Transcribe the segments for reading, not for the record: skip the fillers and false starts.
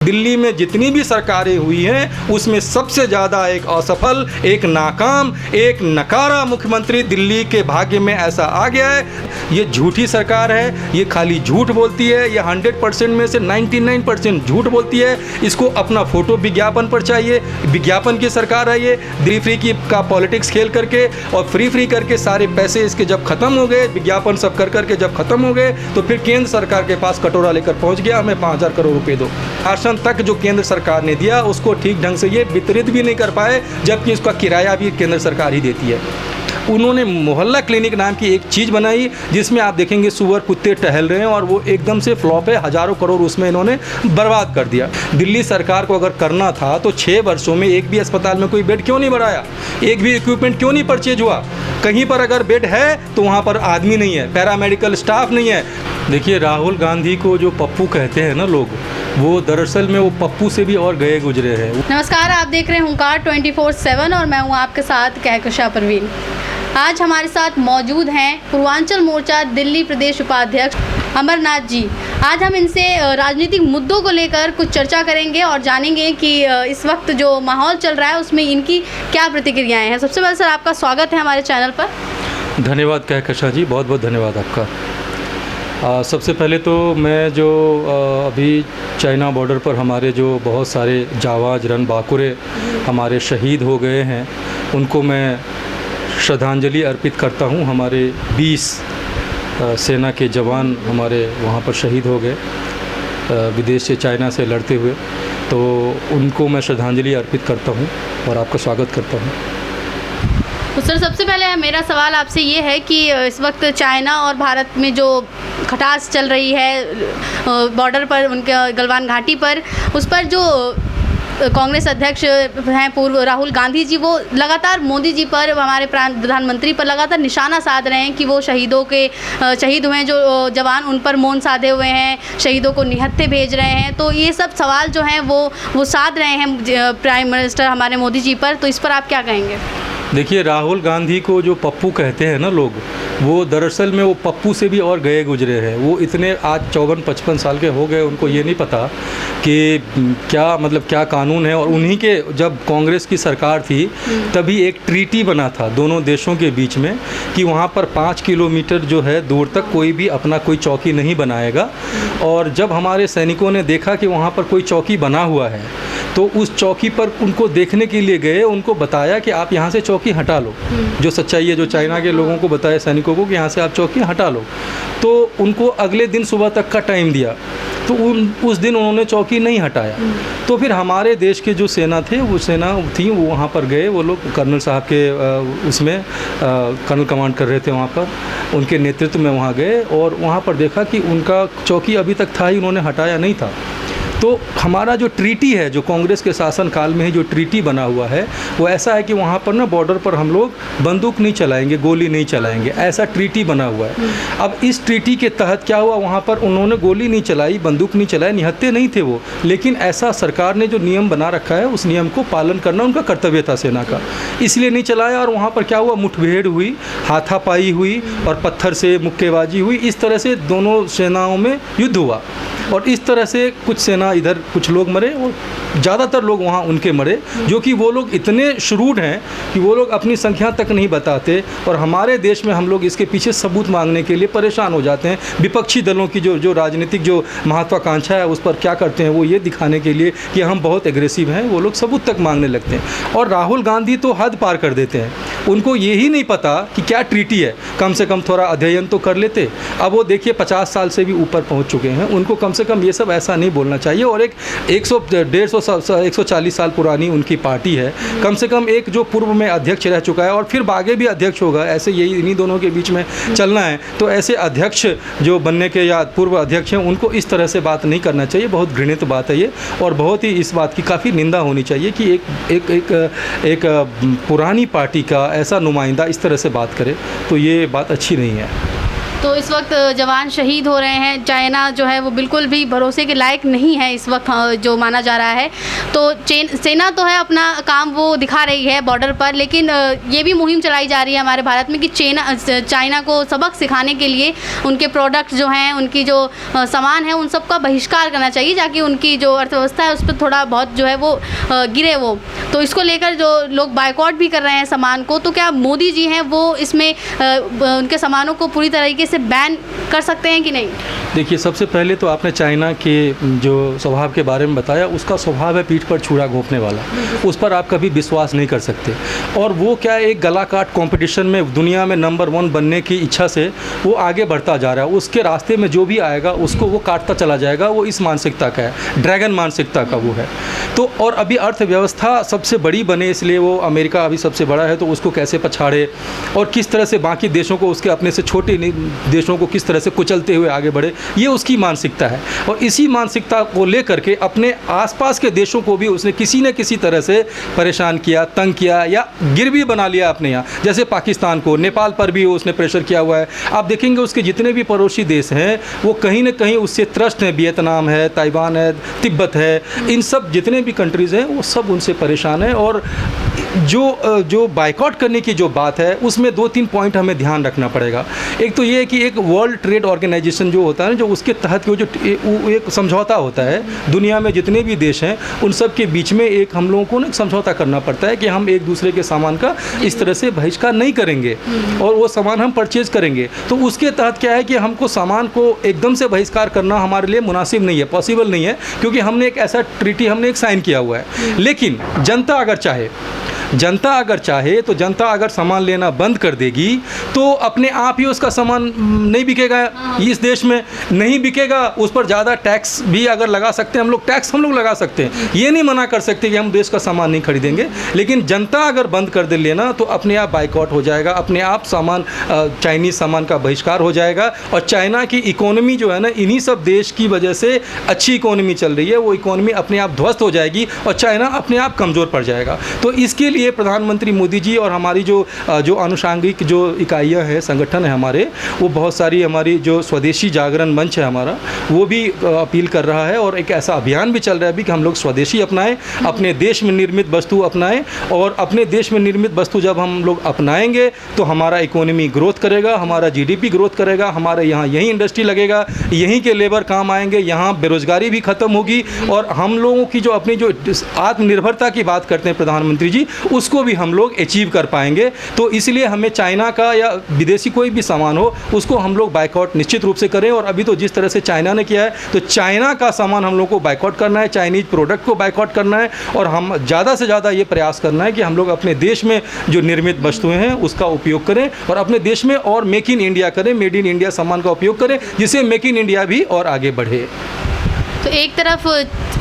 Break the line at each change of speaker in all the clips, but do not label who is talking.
दिल्ली में जितनी भी सरकारें हुई हैं उसमें सबसे ज़्यादा एक असफल, एक नाकाम, एक नकारा मुख्यमंत्री दिल्ली के भाग्य में ऐसा आ गया है। ये झूठी सरकार है, ये खाली झूठ बोलती है, ये 100% में से 99% झूठ बोलती है। इसको अपना फोटो विज्ञापन पर चाहिए, विज्ञापन की सरकार है ये। फ्री की का पॉलिटिक्स खेल करके और फ्री करके सारे पैसे इसके जब खत्म हो गए, विज्ञापन सब कर करके जब खत्म हो गए, तो फिर केंद्र सरकार के पास कटोरा लेकर पहुंच गया, हमें 5,000 करोड़ रुपए दो। राशन तक जो केंद्र सरकार ने दिया उसको ठीक ढंग से ये वितरित भी नहीं कर पाए, जबकि इसका किराया भी केंद्र सरकार ही देती है। उन्होंने मोहल्ला क्लिनिक नाम की एक चीज़ बनाई जिसमें आप देखेंगे सुअर कुत्ते टहल रहे हैं और वो एकदम से फ्लॉप है। हज़ारों करोड़ उसमें इन्होंने बर्बाद कर दिया। दिल्ली सरकार को अगर करना था तो 6 वर्षों में एक भी अस्पताल में कोई बेड क्यों नहीं बढ़ाया, एक भी इक्विपमेंट क्यों नहीं परचेज हुआ। कहीं पर अगर बेड है तो वहाँ पर आदमी नहीं है, पैरामेडिकल स्टाफ नहीं है। देखिए, राहुल गांधी को जो पप्पू कहते हैं ना लोग, वो दरअसल में वो पप्पू से भी और गए गुजरे हैं।
नमस्कार, आप देख रहे हैं हुंकार 24/7 और मैं हूं आपके साथ कहकशा परवीन। आज हमारे साथ मौजूद हैं पूर्वांचल मोर्चा दिल्ली प्रदेश उपाध्यक्ष अमरनाथ जी। आज हम इनसे राजनीतिक मुद्दों को लेकर कुछ चर्चा करेंगे और जानेंगे कि इस वक्त जो माहौल चल रहा है उसमें इनकी क्या प्रतिक्रियाएं हैं। सबसे पहले सर, आपका स्वागत है हमारे चैनल पर।
धन्यवाद कहकशा जी, बहुत बहुत धन्यवाद आपका। सबसे पहले तो मैं जो अभी चाइना बॉर्डर पर हमारे जो बहुत सारे जावाज रणबांकुरे हमारे शहीद हो गए हैं, उनको मैं श्रद्धांजलि अर्पित करता हूं। हमारे 20 सेना के जवान हमारे वहां पर शहीद हो गए विदेश से, चाइना से लड़ते हुए, तो उनको मैं श्रद्धांजलि अर्पित करता हूं और आपका स्वागत करता हूं।
तो सर, सबसे पहले मेरा सवाल आपसे ये है कि इस वक्त चाइना और भारत में जो खटास चल रही है बॉर्डर पर, उनके गलवान घाटी पर, उस पर जो कांग्रेस अध्यक्ष हैं पूर्व राहुल गांधी जी, वो लगातार मोदी जी पर, हमारे प्रधानमंत्री पर लगातार निशाना साध रहे हैं कि वो शहीद हुए हैं जो जवान, उन पर मौन साधे हुए हैं, शहीदों को निहत्थे भेज रहे हैं। तो ये सब सवाल जो हैं वो साध रहे हैं प्राइम मिनिस्टर हमारे मोदी जी पर। तो इस पर आप क्या कहेंगे?
देखिए, राहुल गांधी को जो पप्पू कहते हैं ना लोग, वो दरअसल में वो पप्पू से भी और गए गुजरे हैं। वो इतने आज 54-55 साल के हो गए, उनको ये नहीं पता कि क्या कानून है। और उन्हीं के जब कांग्रेस की सरकार थी तभी एक ट्रीटी बना था दोनों देशों के बीच में कि वहाँ पर 5 किलोमीटर जो है दूर तक कोई भी अपना कोई चौकी नहीं बनाएगा। और जब हमारे सैनिकों ने देखा कि वहाँ पर कोई चौकी बना हुआ है तो उस चौकी पर उनको देखने के लिए गए, उनको बताया कि आप यहाँ से चौकी हटा लो। जो सच्चाई है, जो चाइना के लोगों को बताया सैनिकों को कि यहाँ से आप चौकी हटा लो, तो उनको अगले दिन सुबह तक का टाइम दिया, तो उस दिन उन्होंने चौकी नहीं हटाया। तो फिर हमारे देश के जो सेना थे, वो सेना थी, वो वहाँ पर गए, वो लोग कर्नल साहब के उसमें कर्नल कमांड कर रहे थे वहाँ पर, उनके नेतृत्व में वहाँ गए और वहाँ पर देखा कि उनका चौकी अभी तक था ही, उन्होंने हटाया नहीं था। तो हमारा जो ट्रीटी है, जो कांग्रेस के शासनकाल में ही जो ट्रीटी बना हुआ है, वो ऐसा है कि वहाँ पर ना बॉर्डर पर हम लोग बंदूक नहीं चलाएंगे, गोली नहीं चलाएंगे, ऐसा ट्रीटी बना हुआ है। अब इस ट्रीटी के तहत क्या हुआ, वहाँ पर उन्होंने गोली नहीं चलाई, बंदूक नहीं चलाई, निहत्थे नहीं थे वो, लेकिन ऐसा सरकार ने जो नियम बना रखा है उस नियम को पालन करना उनका कर्तव्य था सेना का, इसलिए नहीं चलाया। और वहाँ पर क्या हुआ, मुठभेड़ हुई, हाथापाई हुई और पत्थर से मुक्केबाजी हुई। इस तरह से दोनों सेनाओं में युद्ध हुआ और इस तरह से कुछ सेना इधर कुछ लोग मरे और ज़्यादातर लोग वहाँ उनके मरे, जो कि वो लोग इतने श्रूड हैं कि वो लोग अपनी संख्या तक नहीं बताते। और हमारे देश में हम लोग इसके पीछे सबूत मांगने के लिए परेशान हो जाते हैं। विपक्षी दलों की जो राजनीतिक जो महत्वाकांक्षा है उस पर क्या करते हैं, वो ये दिखाने के लिए कि हम बहुत एग्रेसिव हैं, वो लोग सबूत तक मांगने लगते हैं। और राहुल गांधी तो हद पार कर देते हैं, उनको यही नहीं पता कि क्या ट्रीटी है, कम से कम थोड़ा अध्ययन तो कर लेते। अब वो देखिए 50 साल से भी ऊपर पहुँच चुके हैं, उनको कम से कम ये सब ऐसा नहीं बोलना चाहिए। और एक 140 साल पुरानी उनकी पार्टी है, कम से कम एक जो पूर्व में अध्यक्ष रह चुका है और फिर आगे भी अध्यक्ष होगा, ऐसे यही इन्हीं दोनों के बीच में चलना है। तो ऐसे अध्यक्ष जो बनने के या पूर्व अध्यक्ष हैं, उनको इस तरह से बात नहीं करना चाहिए। बहुत घृणित बात है ये और बहुत ही इस बात की काफ़ी निंदा होनी चाहिए कि एक पुरानी पार्टी का ऐसा नुमाइंदा इस तरह से बात करे, तो ये बात अच्छी नहीं है।
तो इस वक्त जवान शहीद हो रहे हैं। चाइना जो है वो बिल्कुल भी भरोसे के लायक नहीं है इस वक्त, जो माना जा रहा है। तो सेना तो है अपना काम वो दिखा रही है बॉर्डर पर, लेकिन ये भी मुहिम चलाई जा रही है हमारे भारत में कि चाइना को सबक सिखाने के लिए उनके प्रोडक्ट जो हैं, उनकी जो सामान है, उन सब का बहिष्कार करना चाहिए, ताकि उनकी जो अर्थव्यवस्था है उस पर थोड़ा बहुत जो है वो गिरे वो। तो इसको लेकर जो लोग बायकॉट भी कर रहे हैं सामान को, तो क्या मोदी जी हैं वो इसमें उनके सामानों को पूरी तरीके से बैन कर सकते हैं कि नहीं?
देखिए, सबसे पहले तो आपने चाइना के जो स्वभाव के बारे में बताया, उसका स्वभाव है पीठ पर छुरा घोंपने वाला। उस पर आप कभी विश्वास नहीं कर सकते। और वो क्या एक गला काट कॉम्पिटिशन में दुनिया में नंबर 1 बनने की इच्छा से वो आगे बढ़ता जा रहा है। उसके रास्ते में जो भी आएगा उसको वो काटता चला जाएगा। वो इस मानसिकता का है, ड्रैगन मानसिकता का वो है। तो और अभी अर्थव्यवस्था सबसे बड़ी बने, इसलिए वो अमेरिका अभी सबसे बड़ा है, तो उसको कैसे पछाड़े और किस तरह से बाकी देशों को, उसके अपने से छोटे देशों को किस तरह से कुचलते हुए आगे बढ़े, ये उसकी मानसिकता है। और इसी मानसिकता को लेकर के अपने आसपास के देशों को भी उसने किसी न किसी तरह से परेशान किया, तंग किया या गिरवी बना लिया अपने यहाँ। जैसे पाकिस्तान को, नेपाल पर भी उसने प्रेशर किया हुआ है। आप देखेंगे उसके जितने भी पड़ोसी देश हैं वो कहीं ना कहीं उससे त्रस्त हैं। वियतनाम है, ताइवान है, तिब्बत है, इन सब जितने भी कंट्रीज़ हैं वो सब उनसे परेशान हैं। और जो बायकॉट करने की जो बात है उसमें 2-3 पॉइंट हमें ध्यान रखना पड़ेगा। एक तो ये है कि एक वर्ल्ड ट्रेड ऑर्गेनाइजेशन जो होता है, जो उसके तहत वो जो एक समझौता होता है, दुनिया में जितने भी देश हैं उन सब के बीच में एक हम लोगों को ना समझौता करना पड़ता है कि हम एक दूसरे के सामान का इस तरह से बहिष्कार नहीं करेंगे और वो सामान हम परचेज करेंगे। तो उसके तहत क्या है कि हमको सामान को एकदम से बहिष्कार करना हमारे लिए मुनासिब नहीं है, पॉसिबल नहीं है, क्योंकि हमने एक ऐसा ट्रीटी हमने एक साइन किया हुआ है। लेकिन जनता अगर चाहे तो जनता अगर सामान लेना बंद कर देगी तो अपने आप ही उसका सामान नहीं बिकेगा, इस देश में नहीं बिकेगा। उस पर ज़्यादा टैक्स भी अगर लगा सकते हैं हम लोग, टैक्स हम लोग लगा सकते हैं, ये नहीं मना कर सकते कि हम देश का सामान नहीं खरीदेंगे। लेकिन जनता अगर बंद कर दे लेना तो अपने आप बाइकआउट हो जाएगा, अपने आप सामान चाइनीज़ सामान का बहिष्कार हो जाएगा। और चाइना की इकोनॉमी जो है ना, इन्हीं सब देश की वजह से अच्छी इकोनॉमी चल रही है, वो इकोनॉमी अपने आप ध्वस्त हो जाएगी और चाइना अपने आप कमज़ोर पड़ जाएगा। तो इसके लिए प्रधानमंत्री मोदी जी और हमारी जो अनुषांगिक जो इकाइयाँ हैं, संगठन है हमारे, वो बहुत सारी, हमारी जो स्वदेशी जागरण मंच है हमारा, वो भी अपील कर रहा है। और एक ऐसा अभियान भी चल रहा है अभी कि हम लोग स्वदेशी अपनाएं, अपने देश में निर्मित वस्तु अपनाएं। और अपने देश में निर्मित वस्तु जब हम लोग अपनाएंगे तो हमारा इकोनॉमी ग्रोथ करेगा, हमारा जीडीपी ग्रोथ करेगा, हमारे यहाँ यहीं इंडस्ट्री लगेगा, यहीं के लेबर काम आएंगे, यहाँ बेरोजगारी भी ख़त्म होगी। और हम लोगों की जो अपनी जो आत्मनिर्भरता की बात करते हैं प्रधानमंत्री जी, उसको भी हम लोग अचीव कर पाएंगे। तो इसलिए हमें चाइना का या विदेशी कोई भी सामान हो उसको हम लोग बाइकआउट निश्चित रूप से करें। और अभी तो जिस तरह से चाइना ने किया है, तो चाइना का सामान हम लोग को बाइकआउट करना है, चाइनीज़ प्रोडक्ट को बाइकआउट करना है। और हम ज़्यादा से ज़्यादा ये प्रयास करना है कि हम लोग अपने देश में जो निर्मित वस्तुएं हैं उसका उपयोग करें और अपने देश में और मेक इन इंडिया करें, मेड इन इंडिया सामान का उपयोग करें, जिससे मेक इन इंडिया भी और आगे बढ़े।
तो एक तरफ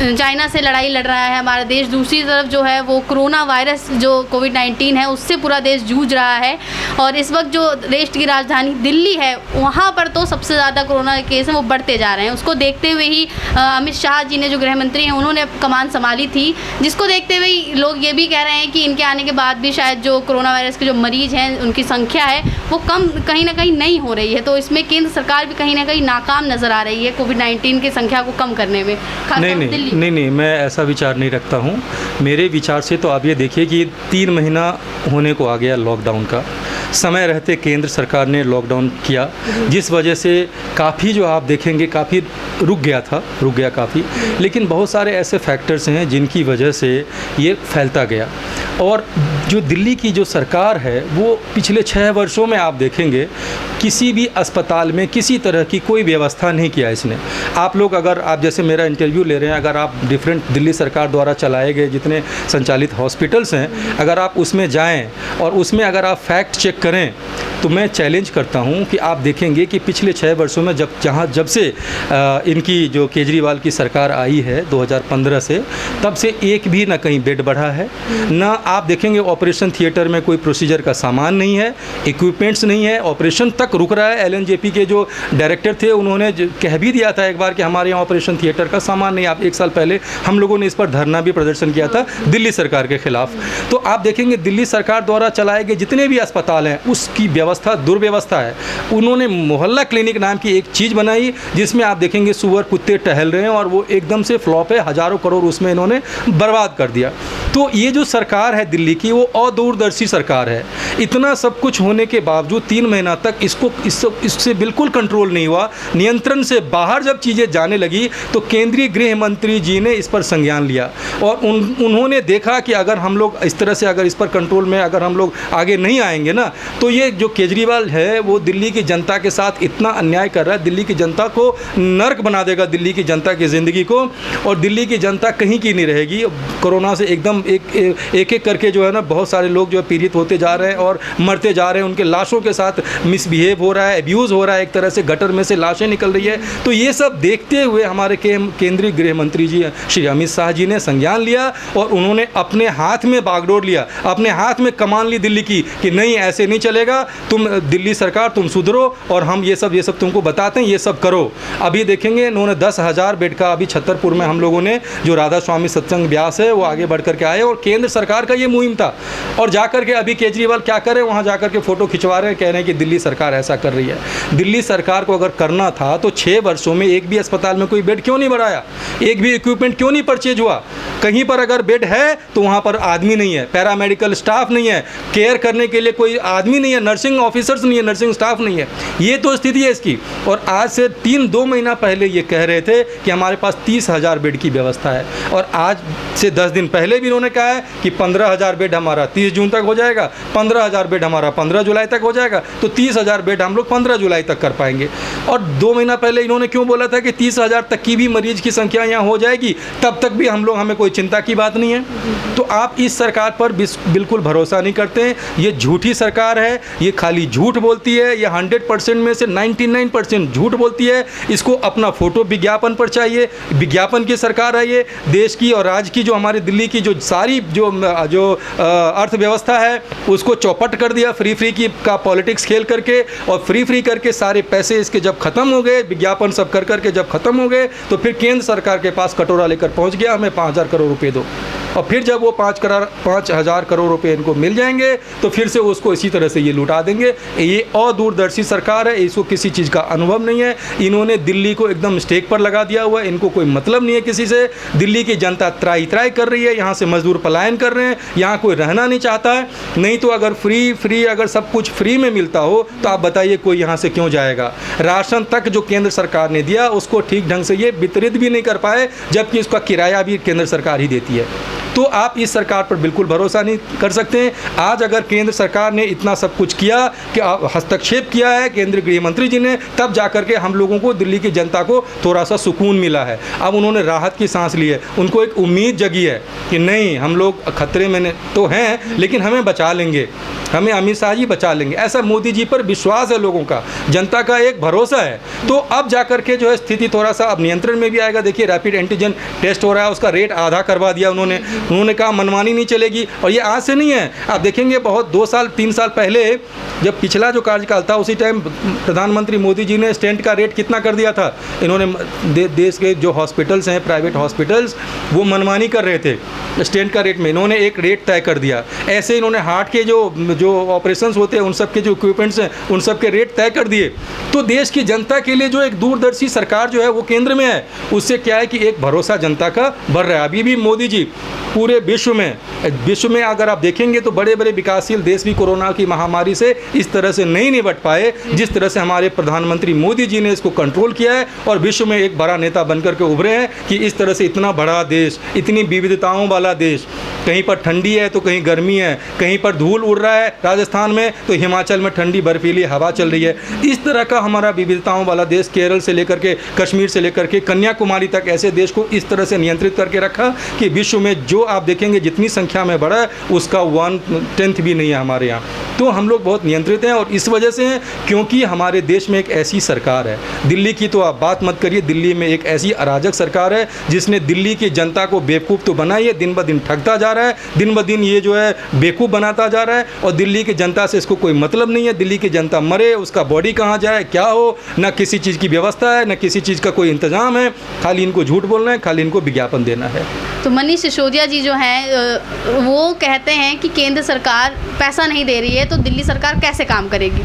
चाइना से लड़ाई लड़ रहा है हमारा देश, दूसरी तरफ जो है वो कोरोना वायरस जो कोविड-19 है उससे पूरा देश जूझ रहा है। और इस वक्त जो देश की राजधानी दिल्ली है वहाँ पर तो सबसे ज़्यादा कोरोना के केस हैं वो बढ़ते जा रहे हैं। उसको देखते हुए ही अमित शाह जी ने, जो गृह मंत्री हैं, उन्होंने कमान संभाली थी, जिसको देखते हुए लोग ये भी कह रहे हैं कि इनके आने के बाद भी शायद जो कोरोना वायरस के जो मरीज़ हैं उनकी संख्या है वो कम कहीं ना कहीं नहीं हो रही है। तो इसमें केंद्र सरकार भी कहीं ना कहीं नाकाम नज़र आ रही है कोविड-19 की संख्या को कम करने में।
नहीं, मैं ऐसा विचार नहीं रखता हूँ। मेरे विचार से तो आप ये देखिए कि 3 महीना होने को आ गया लॉकडाउन का। समय रहते केंद्र सरकार ने लॉकडाउन किया, जिस वजह से काफ़ी जो आप देखेंगे काफ़ी रुक गया काफ़ी। लेकिन बहुत सारे ऐसे फैक्टर्स हैं जिनकी वजह से ये फैलता गया। और जो दिल्ली की जो सरकार है वो पिछले 6 वर्षों में आप देखेंगे किसी भी अस्पताल में किसी तरह की कोई व्यवस्था नहीं किया इसने। आप लोग अगर आप जैसे मेरा इंटरव्यू ले रहे हैं, अगर आप डिफरेंट दिल्ली सरकार द्वारा चलाए गए जितने संचालित हॉस्पिटल्स हैं, अगर आप उसमें जाएं और उसमें अगर आप फैक्ट चेक करें तो मैं चैलेंज करता हूं कि आप देखेंगे कि पिछले 6 वर्षों में जब से इनकी जो केजरीवाल की सरकार आई है 2015 से, तब से एक भी ना कहीं बेड बढ़ा है, ना आप देखेंगे ऑपरेशन थिएटर में कोई प्रोसीजर का सामान नहीं है, इक्विपमेंट्स नहीं है, ऑपरेशन तक रुक रहा है। LNJP के जो डायरेक्टर थे उन्होंने कह भी दिया था एक बार कि हमारे यहाँ ऑपरेशन थिएटर का सामान नहीं। आप 1 साल पहले हम लोगों ने इस पर धरना भी प्रदर्शन किया था दिल्ली सरकार के खिलाफ। तो आप देखेंगे दिल्ली सरकार द्वारा चलाए गए जितने भी अस्पताल हैं उसकी व्यवस्था दुर्व्यवस्था है। उन्होंने मोहल्ला क्लिनिक नाम की एक चीज़ बनाई जिसमें आप देखेंगे सुअर कुत्ते टहल रहे हैं और वो एकदम से फ्लॉप है, हज़ारों करोड़ उसमें इन्होंने बर्बाद कर दिया। तो ये जो सरकार है दिल्ली की वो अदूरदर्शी सरकार है। इतना सब कुछ होने के बावजूद 3 महीना तक इससे बिल्कुल कंट्रोल नहीं हुआ। नियंत्रण से बाहर जब चीज़ें जाने लगी तो केंद्रीय गृह मंत्री जी ने इस पर संज्ञान लिया और उन्होंने देखा कि अगर हम लोग इस तरह से अगर इस पर कंट्रोल में अगर हम लोग आगे नहीं आएंगे ना तो ये जो केजरीवाल है वो दिल्ली की जनता के साथ इतना अन्याय कर रहा है, दिल्ली की जनता को नर्क बना देगा, दिल्ली की जनता की ज़िंदगी को, और दिल्ली की जनता कहीं की नहीं रहेगी। कोरोना से एकदम एक करके जो है ना बहुत सारे लोग जो है पीड़ित होते जा रहे हैं और मरते जा रहे हैं, उनके लाशों के साथ मिसबिहेव हो रहा है, एब्यूज़ हो रहा है, एक तरह से गटर में से लाशें निकल रही है। तो ये सब देखते हुए हमारे केंद्रीय गृह मंत्री जी श्री अमित शाह जी ने संज्ञान लिया और उन्होंने अपने हाथ में बागडोर लिया, अपने हाथ में कमान ली दिल्ली की कि नहीं ऐसे नहीं चलेगा, तुम दिल्ली सरकार तुम सुधरो और हम ये सब तुमको बताते हैं, ये सब करो। अभी देखेंगे इन्होंने 10,000 बेड का अभी छतरपुर में हम लोगों ने जो राधा स्वामी सत्संग व्यास है वो आगे बढ़ करके आए और केंद्र सरकार का ये मुहिम था। और जाकर के अभी केजरीवाल क्या करे, वहाँ जाकर के फ़ोटो खिंचवा रहे हैं, कह रहे हैं कि दिल्ली सरकार ऐसा कर रही है। दिल्ली सरकार को अगर करना था तो 6 वर्षों में एक भी अस्पताल में कोई बेड क्यों नहीं बढ़ाया, एक भी इक्विपमेंट क्यों नहीं परचेज हुआ। कहीं पर अगर बेड है तो वहाँ पर आदमी नहीं है, पैरामेडिकल स्टाफ नहीं है, केयर करने के लिए कोई आदमी नहीं है, नर्सिंग ऑफिसर्स नहीं है, नर्सिंग स्टाफ नहीं है। ये तो स्थिति है इसकी। और आज से 2 महीना पहले ये कह रहे थे कि हमारे पास 30,000 बेड की व्यवस्था है और आज से 10 दिन पहले भी इन्होंने कहा है कि 15,000 बेड हमारा 30 जून तक हो जाएगा, 15,000 बेड हमारा 15 जुलाई तक हो जाएगा, तो 30,000 बेड हम लोग 15 जुलाई तक कर पाएंगे। और 2 महीना पहले इन्होंने क्यों बोला था कि 30,000 तक की भी मरीज की संख्या यहाँ हो जाएगी, तब तक भी हमें कोई चिंता की बात नहीं है। तो आप इस सरकार पर बिल्कुल भरोसा नहीं करते हैं। ये झूठी सरकार है, ये खाली झूठ बोलती है, ये 100% में से 99% झूठ बोलती है। इसको अपना फोटो विज्ञापन पर चाहिए, विज्ञापन की सरकार है ये। देश की और राज्य की जो हमारे दिल्ली की जो सारी जो अर्थव्यवस्था है उसको चौपट कर दिया फ्री की का पॉलिटिक्स खेल करके, और फ्री करके सारे पैसे इसके जब ख़त्म हो गए, विज्ञापन सब कर करके जब ख़त्म हो गए तो फिर केंद्र सरकार के पास कटोरा लेकर पहुंच गया, हमें 5,000 करोड़ रुपए दो। और फिर जब वो 5,000 करोड़ रुपए इनको मिल जाएंगे तो फिर से उसको इसी तरह से ये लुटा देंगे। ये अदूरदर्शी सरकार है, इसको किसी चीज़ का अनुभव नहीं है। इन्होंने दिल्ली को एकदम स्टेक पर लगा दिया हुआ है, इनको कोई मतलब नहीं है किसी से। दिल्ली की जनता त्राई कर रही है, यहाँ से मजदूर पलायन कर रहे हैं, यहाँ कोई रहना नहीं चाहता है। नहीं तो अगर फ्री अगर सब कुछ फ्री में मिलता हो तो आप बताइए कोई यहाँ से क्यों जाएगा। राशन तक जो केंद्र सरकार ने दिया उसको ठीक ढंग से ये वितरित भी नहीं कर पाए, जबकि उसका किराया भी केंद्र सरकार ही देती है। तो आप इस सरकार पर बिल्कुल भरोसा नहीं कर सकते। आज अगर केंद्र सरकार ने इतना सब कुछ किया कि हस्तक्षेप किया है केंद्रीय गृह मंत्री जी ने, तब जाकर के हम लोगों को, दिल्ली की जनता को थोड़ा सा सुकून मिला है। अब उन्होंने राहत की सांस ली है, उनको एक उम्मीद जगी है कि नहीं हम लोग खतरे में तो हैं लेकिन हमें बचा लेंगे, हमें अमित शाह जी बचा लेंगे। ऐसा मोदी जी पर विश्वास है लोगों का, जनता का एक भरोसा है। तो अब जाकर के जो है स्थिति थोड़ा सा अब नियंत्रण में भी आएगा। देखिए रैपिड एंटीजन टेस्ट हो रहा है, उसका रेट आधा करवा दिया उन्होंने कहा मनमानी नहीं चलेगी। और ये आज से नहीं है, आप देखेंगे बहुत 2 साल 3 साल पहले जब पिछला जो कार्यकाल था उसी टाइम प्रधानमंत्री मोदी जी ने स्टेंट का रेट कितना कर दिया था। इन्होंने देश के जो हॉस्पिटल्स हैं, प्राइवेट हॉस्पिटल्स, वो मनमानी कर रहे थे स्टेंट का रेट में, इन्होंने एक रेट तय कर दिया। ऐसे इन्होंने हार्ट के जो ऑपरेशंस होते हैं उन सब के जो इक्विपमेंट्स हैं उन सब के रेट तय कर दिए। तो देश की जनता के लिए जो एक दूरदर्शी सरकार जो है वो केंद्र में है, उससे क्या है कि एक भरोसा जनता का बढ़ रहा है। अभी भी मोदी जी पूरे विश्व में अगर आप देखेंगे तो बड़े बड़े विकासशील देश भी कोरोना की महामारी से इस तरह से नहीं निपट पाए जिस तरह से हमारे प्रधानमंत्री मोदी जी ने इसको कंट्रोल किया है और विश्व में एक बड़ा नेता बनकर के उभरे हैं कि इस तरह से इतना बड़ा देश, इतनी विविधताओं वाला देश, कहीं पर ठंडी है तो कहीं गर्मी है, कहीं पर धूल उड़ रहा है राजस्थान में तो हिमाचल में ठंडी बर्फीली हवा चल रही है। इस तरह का हमारा विविधताओं वाला देश, केरल से लेकर के कश्मीर से लेकर के कन्याकुमारी तक ऐसे देश को इस तरह से नियंत्रित करके रखा कि विश्व में जो आप देखेंगे जितनी संख्या में बढ़ा है उसका 1/10 भी नहीं है हमारे यहाँ। तो हम लोग बहुत नियंत्रित हैं और इस वजह से हैं क्योंकि हमारे देश में एक ऐसी सरकार है। दिल्ली की तो आप बात मत करिए, दिल्ली में एक ऐसी अराजक सरकार है जिसने दिल्ली की जनता को बेवकूफ़ तो बनाई है, दिन ब दिन ठगता जा रहा है, दिन ब दिन ये जो है बेवकूफ़ बनाता जा रहा है और दिल्ली की जनता से इसको कोई मतलब नहीं है। दिल्ली की जनता मरे, उसका बॉडी कहाँ जाए, क्या हो, ना किसी चीज़ की व्यवस्था है, ना किसी चीज़ का कोई इंतज़ाम है, खाली इनको झूठ बोलना है, खाली इनको विज्ञापन देना है।
तो मनीष सिसोदिया जी जो हैं वो कहते हैं कि केंद्र सरकार पैसा नहीं दे रही है, तो दिल्ली सरकार कैसे काम करेगी?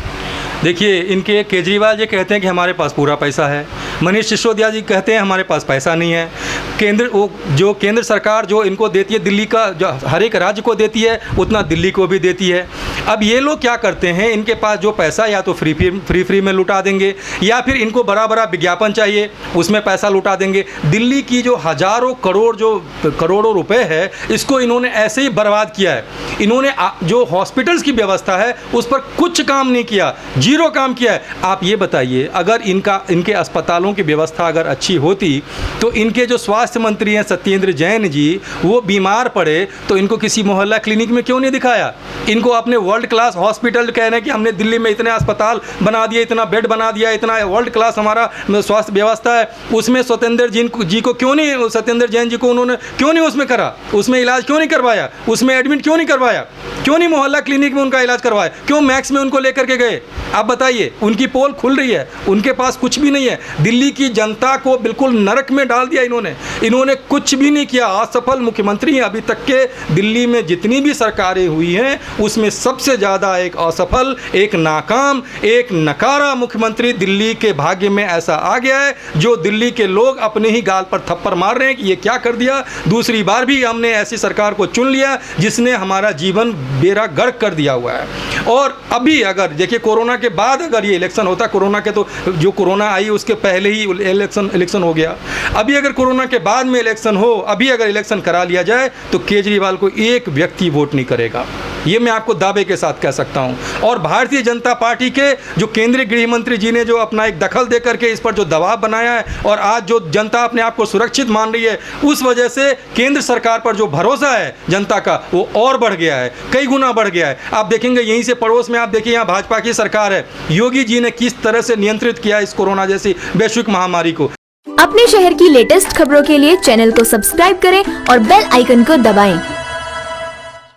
देखिए, इनके केजरीवाल जी कहते हैं कि हमारे पास पूरा पैसा है, मनीष सिसोदिया जी कहते हैं हमारे पास पैसा नहीं है। केंद्र सरकार जो इनको देती है, दिल्ली का जो हर एक राज्य को देती है उतना दिल्ली को भी देती है। अब ये लोग क्या करते हैं, इनके पास जो पैसा या तो फ्री में लुटा देंगे, या फिर इनको बड़ा बड़ा विज्ञापन चाहिए उसमें पैसा लुटा देंगे। दिल्ली की जो हज़ारों करोड़ों रुपए है, इसको इन्होंने ऐसे ही बर्बाद किया है। इन्होंने जो हॉस्पिटल्स की व्यवस्था है उस पर कुछ काम नहीं किया, जीरो काम किया है। आप ये बताइए, अगर इनके अस्पतालों की व्यवस्था अगर अच्छी होती तो इनके जो स्वास्थ्य मंत्री हैं सत्येंद्र जैन जी, वो बीमार पड़े तो इनको किसी मोहल्ला क्लिनिक में क्यों नहीं दिखाया? इनको अपने वर्ल्ड क्लास हॉस्पिटल कह रहे हैं कि हमने दिल्ली में इतने अस्पताल बना दिए, इतना बेड बना दिया, इतना वर्ल्ड क्लास हमारा स्वास्थ्य व्यवस्था है, उसमें सत्येंद्र जैन जी को उन्होंने क्यों नहीं उसमें करा? उसमें इलाज क्यों नहीं करवाया? उसमें एडमिट क्यों नहीं करवाया? क्यों नहीं मोहल्ला क्लिनिक में उनका इलाज करवाया? क्यों मैक्स में उनको लेकर के गए? आप बताइए। उनकी पोल खुल रही है, उनके पास कुछ भी नहीं है। दिल्ली की जनता को बिल्कुल नरक में डाल दिया इन्होंने कुछ भी नहीं किया। असफल मुख्यमंत्री हैं अभी तक के। दिल्ली में जितनी भी सरकारें हुई हैं उसमें सबसे ज़्यादा एक असफल, एक नाकाम, एक नकारा मुख्यमंत्री दिल्ली के भाग्य में ऐसा आ गया है, जो दिल्ली के लोग अपने ही गाल पर थप्पड़ मार रहे हैं कि ये क्या कर दिया। दूसरी बार भी हमने ऐसी सरकार को चुन लिया जिसने हमारा जीवन बेड़ा गर्क कर दिया हुआ है। और अभी अगर देखिए, कोरोना के बाद अगर ये इलेक्शन होता, कोरोना के तो जो कोरोना आई उसके पहले ही इलेक्शन हो गया, अभी अगर कोरोना के बाद में इलेक्शन हो, अभी अगर इलेक्शन करा लिया जाए तो केजरीवाल को एक व्यक्ति वोट नहीं करेगा। ये मैं आपको दावे के साथ कह सकता हूं। और भारतीय जनता पार्टी के जो केंद्रीय गृह मंत्री जी ने जो अपना एक दखल दे करके इस पर जो दबाव बनाया है, और आज जो जनता अपने आप को सुरक्षित मान रही है, उस वजह से केंद्र सरकार पर जो भरोसा है जनता का वो और बढ़ गया है, कई गुना बढ़ गया है। आप देखेंगे यहीं से पड़ोस में, आप देखिए यहाँ भाजपा की सरकार है, योगी जी ने किस तरह से नियंत्रित किया इस कोरोना जैसी वैश्विक महामारी को।
अपने शहर की लेटेस्ट खबरों के लिए चैनल को सब्सक्राइब करें और बेल आइकन को दबाएं।